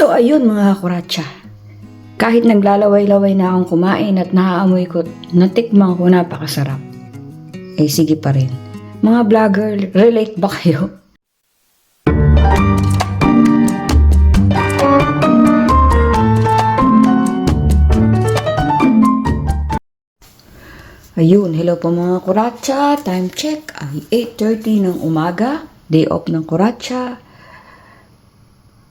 So ayun mga kuratsa, kahit naglalaway-laway na akong kumain at naaamoy ko, natikman ko napakasarap. Eh sige pa rin. Mga vlogger, relate ba kayo? Ayun, hello po mga kuratsa, time check ay 8:30 ng umaga, day off ng kuratsa.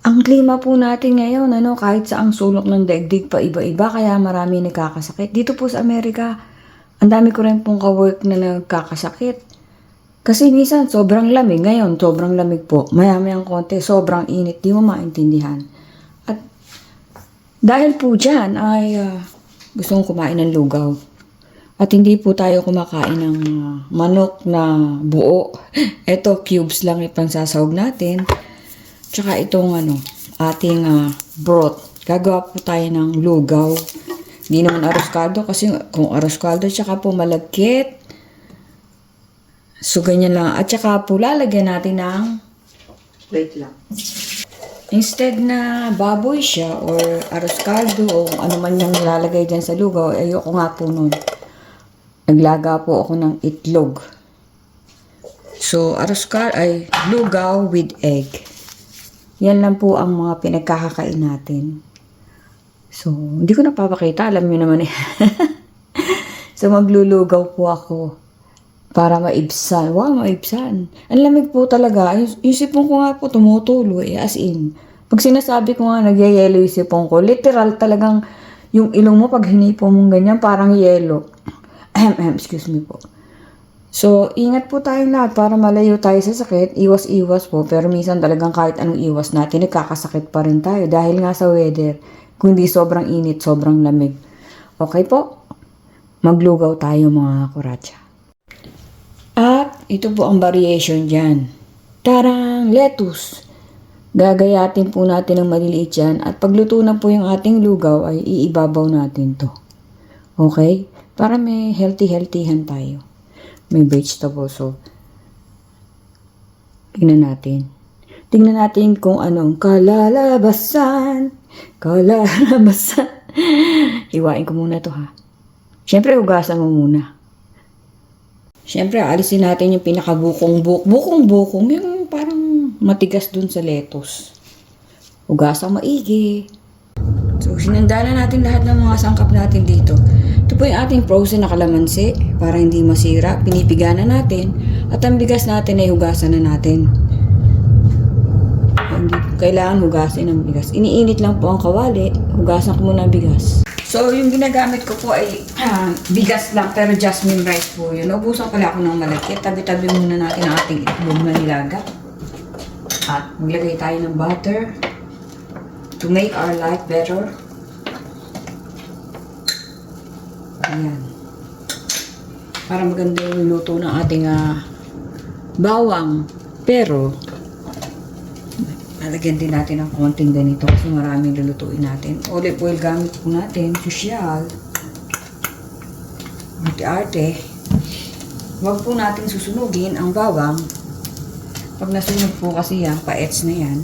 Ang klima po natin ngayon, kahit sa ang sulok ng daigdig pa iba-iba, kaya marami nagkakasakit. Dito po sa Amerika, ang dami ko rin pong kawork na nagkakasakit. Kasi minsan sobrang lamig, ngayon sobrang lamig po. Maya-mayang konti, sobrang init, di mo maintindihan. At dahil po dyan ay gusto kong kumain ng lugaw. At hindi po tayo kumakain ng manok na buo. Ito, cubes lang ipangsasahog natin. Tsaka itong ating broth. Gagawa po tayo ng lugaw. Hindi naman arroz caldo kasi kung arroz caldo tsaka po malagkit. So ganyan lang. At tsaka po lalagyan natin ng wait lang. Instead na baboy siya or arroz caldo o ano man yung nilalagay dyan sa lugaw, ayoko nga po nun. Naglaga po ako ng itlog. So arroz caldo ay lugaw with egg. Yan lang po ang mga pinagkakakain natin. So, hindi ko napapakita. Alam nyo naman eh. So, maglulugaw po ako para maibsan. Wow, maibsan. Ang lamig po talaga. Yung sipon ko nga po tumutulo eh. As in, pag sinasabi ko nga nagyayelo yung sipon ko, literal talagang yung ilong mo pag hinipo mong ganyan, parang yelo. Excuse me po. So, ingat po tayong lahat para malayo tayo sa sakit. Iwas-iwas po. Pero minsan talagang kahit anong iwas natin, nagkakasakit pa rin tayo. Dahil nga sa weather, kung di sobrang init, sobrang lamig. Okay po? Maglugaw tayo mga kuratsa. At ito po ang variation dyan. Tarang! Lettuce! Gagayatin po natin ng maliliit dyan. At pagluto na po yung ating lugaw, ay iibabaw natin to. Okay? Para may healthy-healthyhan tayo. May vegetables. So, tingnan natin. Tingnan natin kung anong kalalabasan. Kalalabasan. Hiwain ko muna to ha. Siyempre, hugasan mo muna. Siyempre, alisin natin yung pinakabukong-bukong. Yung parang matigas dun sa lettuce. Hugasan maigi. So, sinandala natin lahat ng mga sangkap natin dito. Ito po yung ating frozen na kalamansi para hindi masira. Pinipiga na natin. At ang bigas natin ay hugasan na natin. Hindi kailangan hugasin ang bigas. Iniinit lang po ang kawali. Hugasan ko muna ang bigas. So, yung ginagamit ko po ay bigas lang pero jasmine rice po yun. Ubusan pala ako ng malagkit. Tabi-tabi muna natin ang ating itlog na nilaga. At maglagay tayo ng butter to make our life better. Ayan. Para maganda yung luto ng ating bawang. Pero, lalagyan din natin ng konting ganito kasi maraming lulutuin natin. Olive oil gamit po natin. Sosyal. Arte-arte. Huwag po natin susunugin ang bawang. Pag nasunog po kasi yan, paets na yan.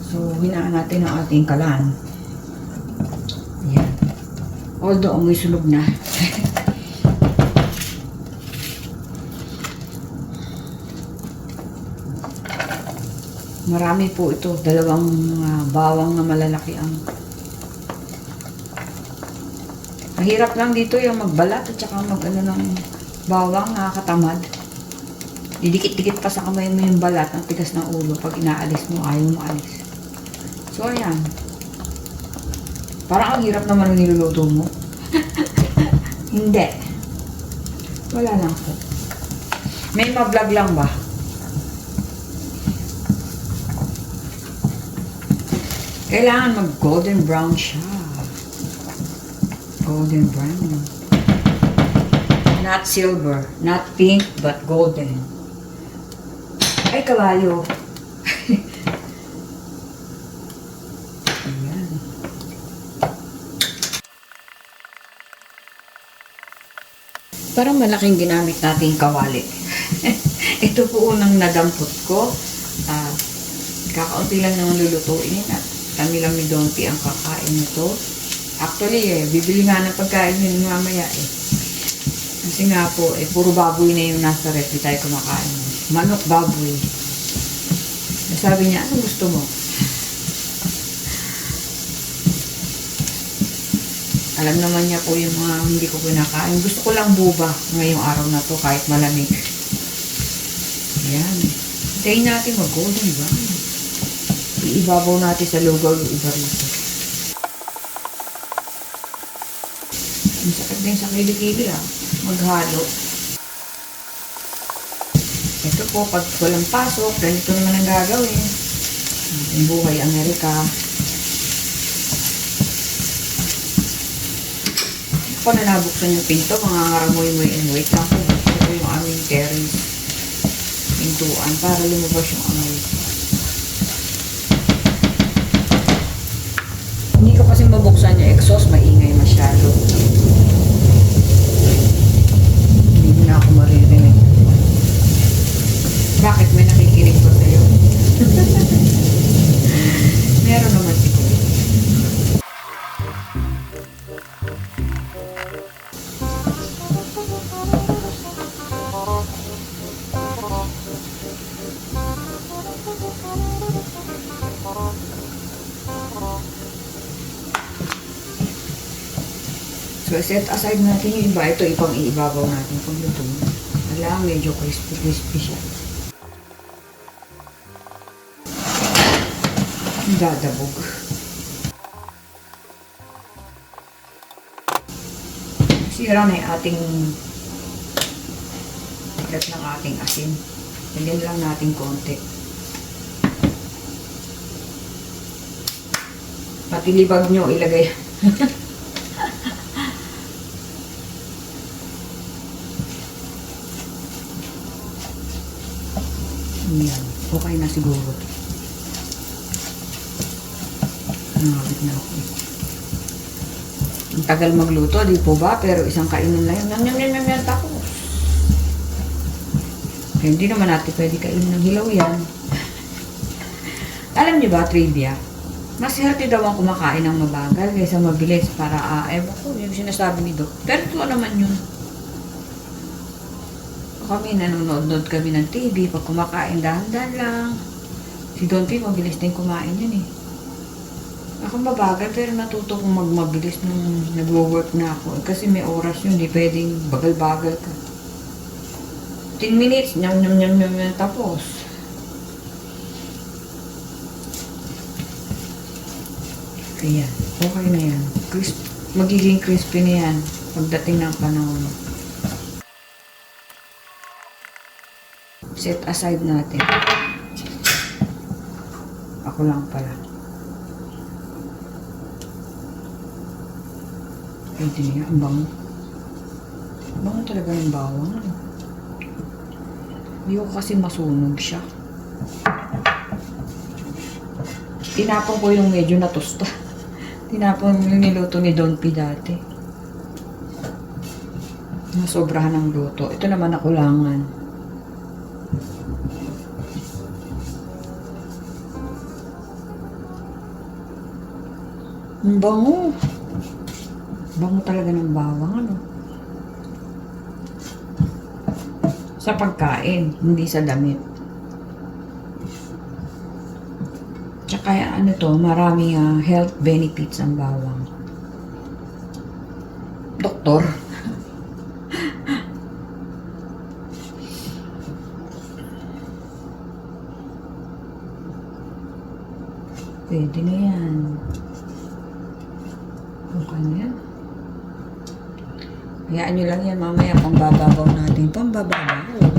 So, hinaan natin ang ating kalan. Ayan. Although, may sunog na. Marami po ito. Dalawang bawang na malalaki ang. Mahirap lang dito yung magbalat at saka ng bawang, nakakatamad. Didikit-dikit pa sa kamay mo yung balat, ang tigas ng ulo. Pag inaalis mo, ayaw mo alis. So, ayan. Parang ang hirap naman ang niluluto mo. Hindi. Wala lang po. May ma-vlog lang ba? Kailangan mag-golden brown siya. Golden brown. Not silver. Not pink, but golden. Ay, kawayo. Parang malaking ginamit natin kawali. Ito po unang nadampot ko. Kakaunti lang naman lulutuin at kami lang ni Donty ang kakain nito. Actually bibili nga ng pagkain yun mamaya eh. Kasi nga po, puro baboy na yung nasa ref, di tayo kumakain. Manok, baboy. Sabi niya, anong gusto mo? Alam naman niya po yung mga hindi ko kinakain. Gusto ko lang buba ngayong araw na to kahit malamig. Ayan. Hintayin natin mag-golden brown. Iibabaw natin sa lugaw yung iba rito. Ang sakit din sa kilikili maghalo. Ito po, pag walang pasok, ganito naman ang gagawin. Ang buhay Amerika. Ako na nabuksan yung pinto, mga ngaramoy-moy and wait lang po. Ito yung aming terrace pintuan para lumabas yung amoy. Hindi ko kasi mabuksan yung exhaust, maingay masyado. Hindi na ako maririnig. Bakit may nakikinig pa sa'yo? Meron naman siguro. So, set aside natin yung iba. Ito, ipang iibabaw natin pag luto. Alam, medyo crispy siya. Dadabog. Sira na yung ating tigat ng ating asin. Lagyan lang natin konti. Pati libag nyo ilagay. Yan. Okay na siguro. Nakabit na ako. Ang tagal magluto, di po ba? Pero isang kainan lang yun. Tapos. Kaya hindi naman natin pwede kainin ng hilaw yan. Alam niyo ba, trivia? Mas healthy daw ang kumakain ng mabagal kaysa mabilis para, bako, yung sinasabi ni Doc. Pero ito naman yun. Kami, nanonood kami ng TV, pag kumakain, dahan-dahan lang. Si Donty, mabilis din kumain yun eh. Ako mabagal, pero natuto kong magmabilis nung nagwo-work na ako. Kasi may oras yun, di pwedeng bagal-bagal ka. 10 minutes, nyam, tapos. Ayan, okay na yan. Magiging crispy na yan pagdating ng panahon. Set aside natin. Ako lang pala. Pwede niya. Ang bango. Ang bango talaga ng bawang. Hindi ko kasi masunog siya. Tinapon ko yung medyo natusta. Tinapon yung niluto ni Don P dati. Nasobrahan ng luto. Ito naman nakulangan. Ang bango. Bango talaga ng bawang, ano? Sa pagkain, hindi sa damit. Tsaka ano to, maraming health benefits ang bawang. Doktor. Pwede na yan. Okay na yan. Hayaan nyo lang yan mamaya pambababaw natin. Pambababaw.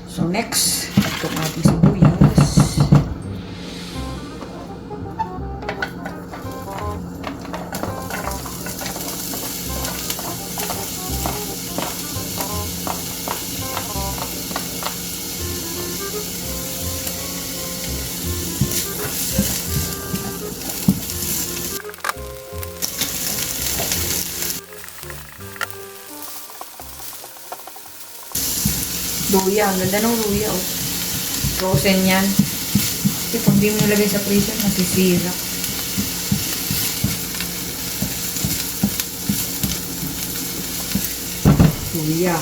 So next, itong ating sibuyas. Luya, ang ganda ng luya, oh. Frozen yan. Kasi pag di mo nalagay sa freezer, masisira. Luya.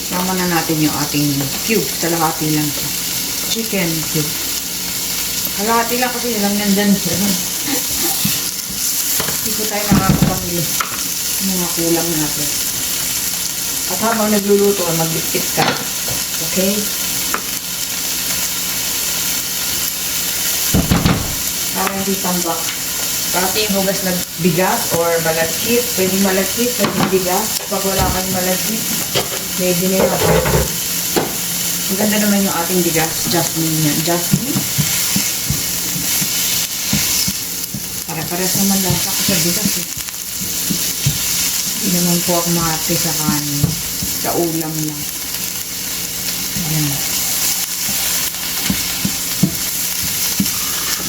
Sama na natin yung ating cube. Kalahati lang siya. Chicken cube. Kalahati lang kasi lang nandyan siya. Hindi ko tayo nakakapamili. Mga kulang natin. At habang nagluluto, magbitbit ka. Okay? Para hindi tambak. Pati yung hugas na bigas or malagkit. Pwede malagkit, pwede bigas. Pag wala kang malagkit, pwede na yun. Ang ganda naman yung ating bigas. Jasmine yan. Jasmine. Pare-pares naman lasa ko sa bigas eh. Hindi naman po ako makati sa kanin. Sa ulam lang. Ayan.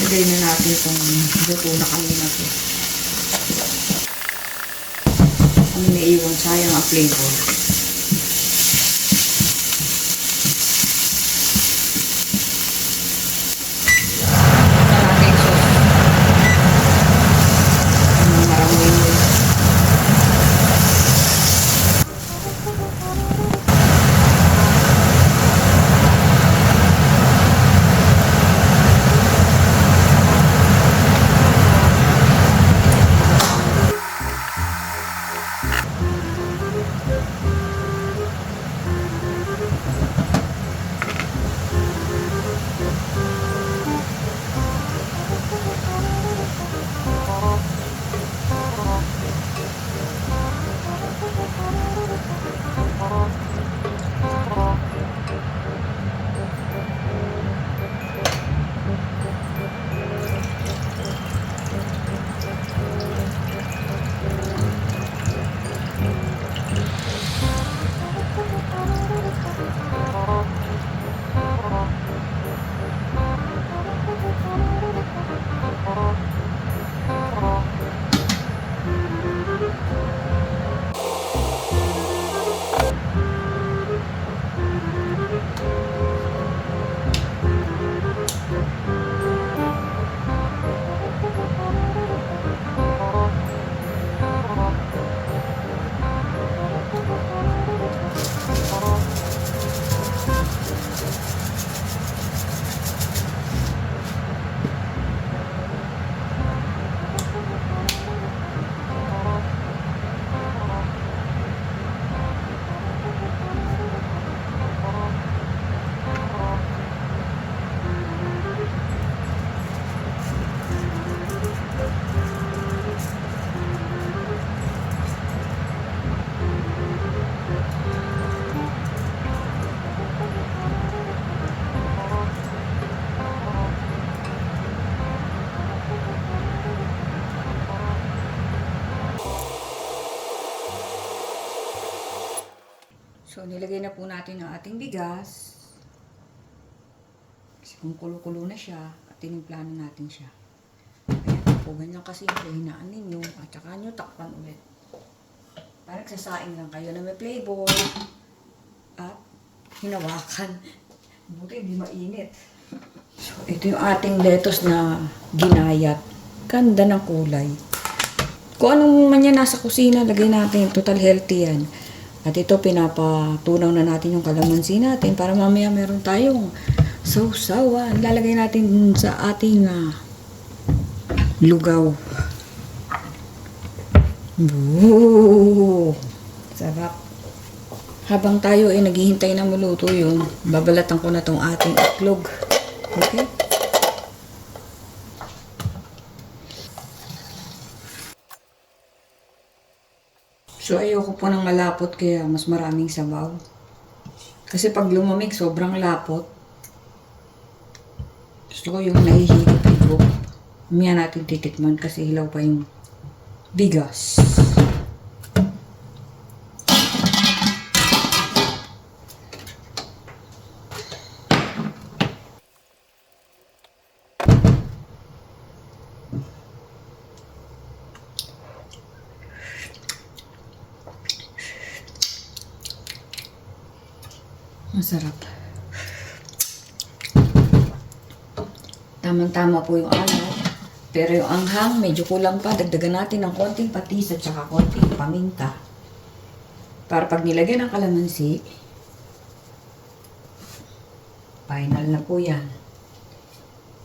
Lagay na natin itong luto na kanina po. Ang naiwan, sayang ang flavor. Maraming sauce. Maraming So, nilagay na po natin ang ating bigas. Kasi kung kulo-kulo na siya, at tinimplahan natin siya. Ayan po, ganyan kasi yung hinaan ninyo. At saka nyo takpan ulit. Parang sasaing lang kayo na may flavor. At hinawakan. Buti hindi mainit. So, ito yung ating lettuce na ginayat. Ganda ng kulay. Kung anong man yan nasa kusina, lagay natin. Total healthy yan. At ito, pinapatunaw na natin yung kalamansi natin para mamaya meron tayong sausawan. Lalagay natin sa ating lugaw. Ooh, sarap. Habang tayo ay naghihintay na maluto yun, babalatan ko na tong ating itlog. Okay? So, ayoko po ng malapot kaya mas maraming sabaw. Kasi pag lumamig, sobrang lapot. Gusto ko yung nahihigop-higop. Mamaya natin titikman kasi hilaw pa yung bigas. Masarap. Tamang-tama po yung alaw. Pero yung anghang, medyo kulang pa. Dagdagan natin ng konting patis at saka konting paminta. Para pag nilagyan ng kalamansi, final na po yan.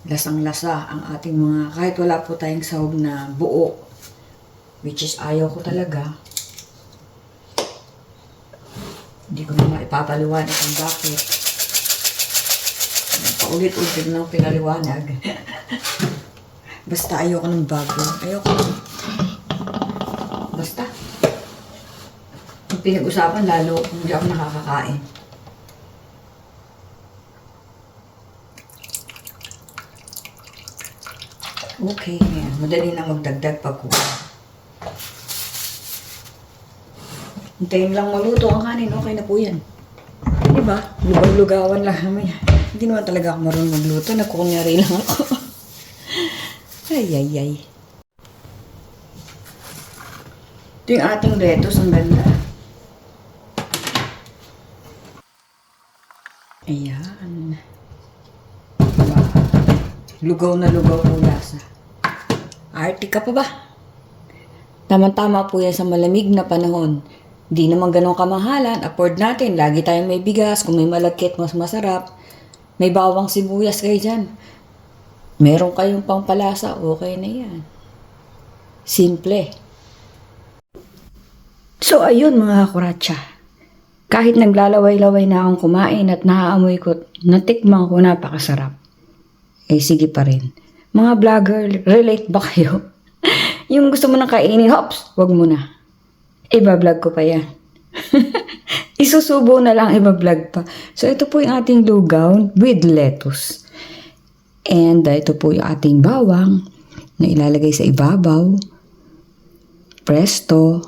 Lasang-lasa ang ating mga, kahit wala po tayong sahog na buo, which is ayaw ko talaga. Hindi ko na maipapaliwanag kung bakit. Paulit-ulit lang pinaliwanag. Basta ayoko ng bago. Ayoko. Basta. Yung pinag-usapan lalo kung hindi ako nakakakain. Okay, yan. Madali na magdagdag pag kuha. Hintayin lang maluto ang kanin. Okay na po yan. Diba? Lugaw-lugawan lang naman yan. Hindi naman talaga ako marunong magluto. Nagkukunyari lang ako. Ay. Ito yung ating lettuce. Ang ganda. Ayan. Wow. Lugaw na lugaw po lasa. Arte ka pa ba? Tama-tama po yan sa malamig na panahon. Di naman ganun kamahalan. Afford natin. Lagi tayong may bigas. Kung may malagkit, mas masarap. May bawang sibuyas kayo dyan. Meron kayong pangpalasa. Okay na yan. Simple. So, ayun mga kuratsa. Kahit naglalaway-laway na akong kumain at naaamoy ko, natikman ko napakasarap. Eh, sige pa rin. Mga vlogger, relate ba kayo? Yung gusto mo nang kainin, hops, wag mo na. Iba-vlog ko pa yan. Isusubo na lang, iba-vlog pa. So, ito po yung ating lugaw with lettuce. And ito po yung ating bawang na ilalagay sa ibabaw. Presto.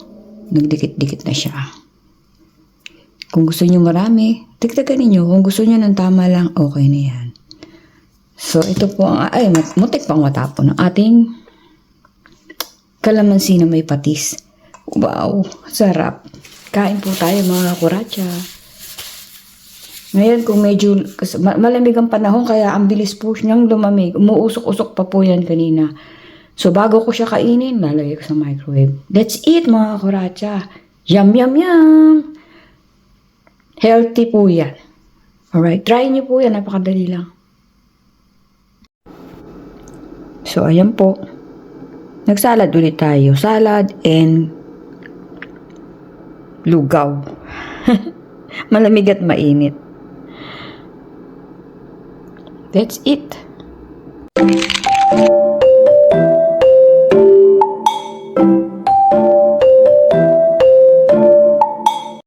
Nagdikit-dikit na siya. Kung gusto niyo marami, dagdagan niyo. Kung gusto niyo ng tama lang, okay na yan. So, ito po ang, mutik pang matapon ng ating kalamansi na may patis. Wow, sarap. Kain po tayo mga kuratsa. Ngayon kung medyo malamig ang panahon kaya ang bilis po niyang lumamig. Umuusok-usok pa po yan kanina. So bago ko siya kainin, lalagay ko sa microwave. Let's eat mga kuratsa. Yum, yum, yum. Healthy po yan. Alright, try niyo po yan. Napakadali lang. So ayan po. Nagsalad ulit tayo. Salad and lugaw. Malamig at mainit. That's it.